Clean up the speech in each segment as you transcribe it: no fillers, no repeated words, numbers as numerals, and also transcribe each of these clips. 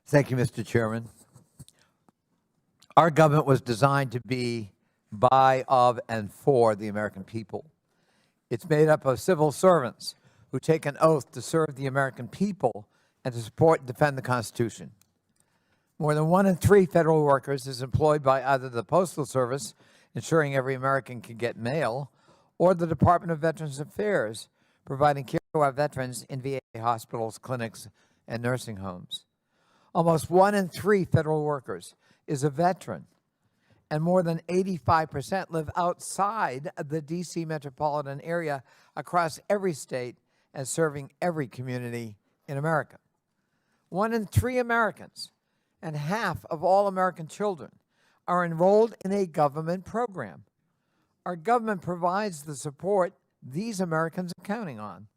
Thank you, Mr. Chairman. Our government was designed to be by, of, and for the American people. It's made up of civil servants who take an oath to serve the American people and to support and defend the Constitution. More than 1 in 3 federal workers is employed by either the Postal Service, ensuring every American can get mail, or the Department of Veterans Affairs, providing care to our veterans in VA hospitals, clinics, and nursing homes. Almost 1 in 3 federal workers is a veteran, and more than 85% live outside the D.C. metropolitan area across every state and serving every community in America. 1 in 3 Americans and half of all American children are enrolled in a government program. Our government provides the support these Americans are counting on,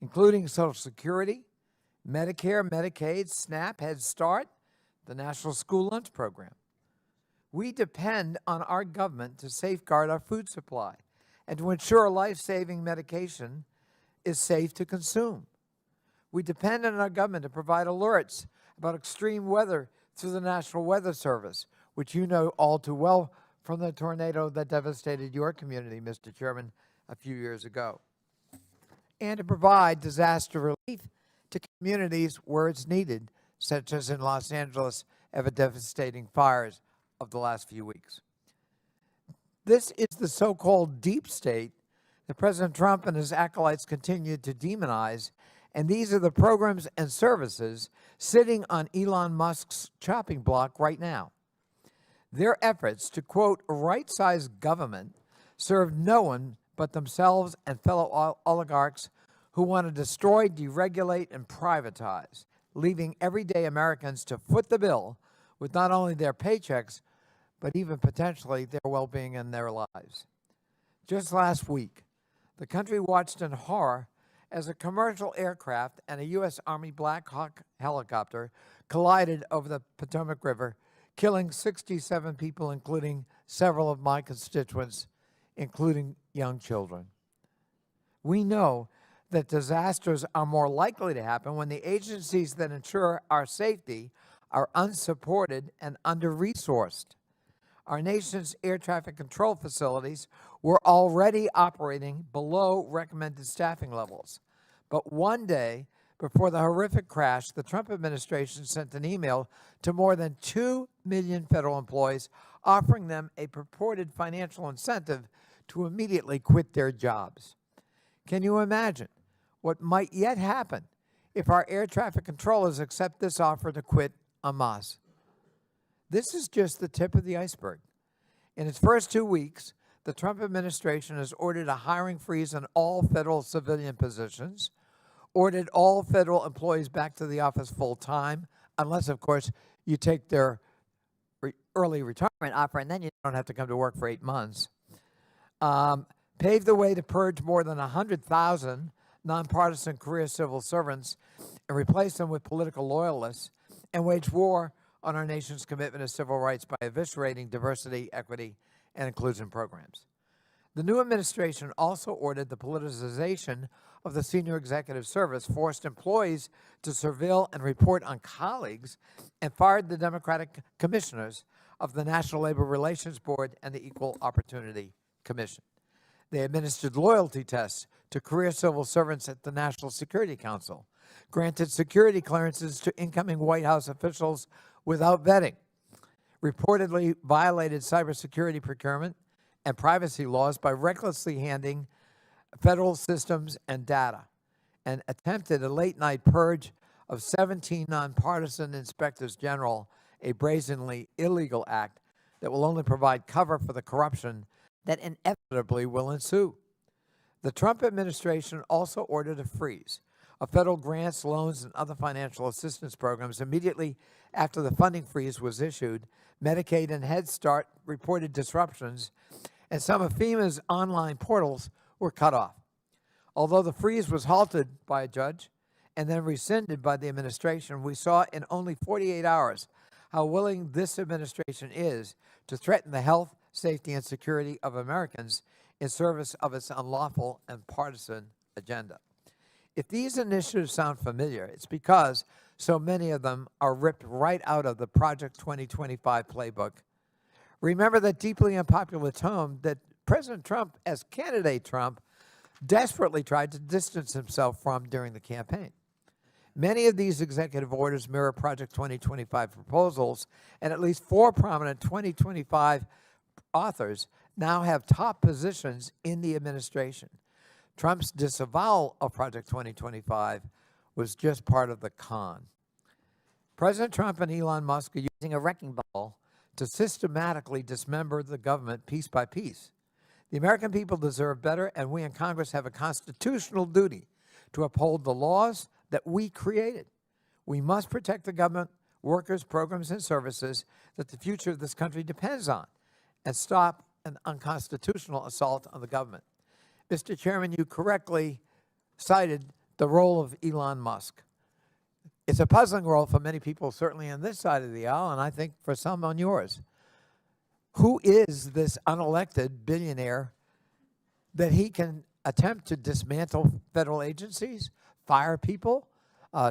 including Social Security, Medicare, Medicaid, SNAP, Head Start, the National School Lunch Program. We depend on our government to safeguard our food supply and to ensure life-saving medication is safe to consume. We depend on our government to provide alerts about extreme weather through the National Weather Service, which you know all too well from the tornado that devastated your community, Mr. Chairman, a few years ago. And to provide disaster relief to communities where it's needed, such as in Los Angeles, ever devastating fires of the last few weeks. This is the so-called deep state that President Trump and his acolytes continue to demonize, and these are the programs and services sitting on Elon Musk's chopping block right now. Their efforts to, quote, right-size government serve no one but themselves and fellow oligarchs who want to destroy, deregulate, and privatize, leaving everyday Americans to foot the bill with not only their paychecks, but even potentially their well-being and their lives. Just last week, the country watched in horror as a commercial aircraft and a U.S. Army Black Hawk helicopter collided over the Potomac River, killing 67 people, including several of my constituents, including young children. We know that disasters are more likely to happen when the agencies that ensure our safety are unsupported and under-resourced. Our nation's air traffic control facilities were already operating below recommended staffing levels. But one day before the horrific crash, the Trump administration sent an email to more than 2 million federal employees offering them a purported financial incentive to immediately quit their jobs. Can you imagine what might yet happen if our air traffic controllers accept this offer to quit en masse? This is just the tip of the iceberg. In its first 2 weeks, the Trump administration has ordered a hiring freeze on all federal civilian positions, ordered all federal employees back to the office full-time, unless, of course, you take their early retirement offer, and then you don't have to come to work for 8 months. Paved the way to purge more than 100,000 nonpartisan career civil servants and replace them with political loyalists, and wage war on our nation's commitment to civil rights by eviscerating diversity, equity, and inclusion programs. The new administration also ordered the politicization of the senior executive service, forced employees to surveil and report on colleagues, and fired the Democratic commissioners of the National Labor Relations Board and the Equal Opportunity Commission. They administered loyalty tests to career civil servants at the National Security Council, granted security clearances to incoming White House officials without vetting, reportedly violated cybersecurity procurement and privacy laws by recklessly handing federal systems and data, and attempted a late-night purge of 17 nonpartisan inspectors general, a brazenly illegal act that will only provide cover for the corruption that inevitably will ensue. The Trump administration also ordered a freeze of federal grants, loans, and other financial assistance programs immediately after the funding freeze was issued. Medicaid and Head Start reported disruptions, and some of FEMA's online portals were cut off. Although the freeze was halted by a judge and then rescinded by the administration, we saw in only 48 hours how willing this administration is to threaten the health, safety, and security of Americans in service of its unlawful and partisan agenda. If these initiatives sound familiar, it's because So many of them are ripped right out of the Project 2025 playbook. Remember that deeply unpopular tone that President Trump, as candidate Trump, desperately tried to distance himself from during the campaign. Many of these executive orders mirror Project 2025 proposals, and at least 4 prominent 2025 authors now have top positions in the administration. Trump's disavowal of Project 2025 was just part of the con. President Trump and Elon Musk are using a wrecking ball to systematically dismember the government piece by piece. The American people deserve better, and we in Congress have a constitutional duty to uphold the laws that we created. We must protect the government, workers, programs, and services that the future of this country depends on, and stop an unconstitutional assault on the government. Mr. Chairman, you correctly cited the role of Elon Musk. It's a puzzling role for many people, certainly on this side of the aisle, and I think for some on yours. Who is this unelected billionaire that he can attempt to dismantle federal agencies, fire people,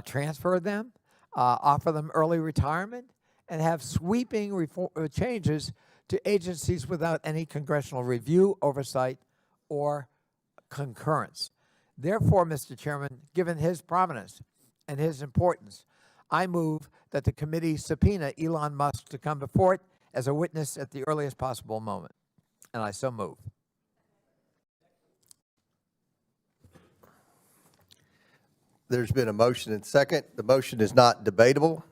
transfer them, offer them early retirement, and have sweeping changes to agencies without any congressional review, oversight, or concurrence? Therefore, Mr. Chairman, given his prominence and his importance, I move that the committee subpoena Elon Musk to come before it as a witness at the earliest possible moment. And I so move. There's been a motion and second. The motion is not debatable.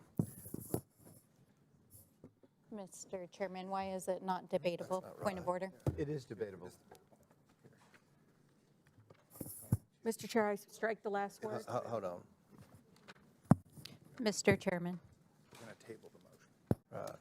Mr. Chairman, why is it not debatable? Point of order. It is debatable. Mr. Chair, I strike the last word. Hold on. Mr. Chairman. We're going to table the motion.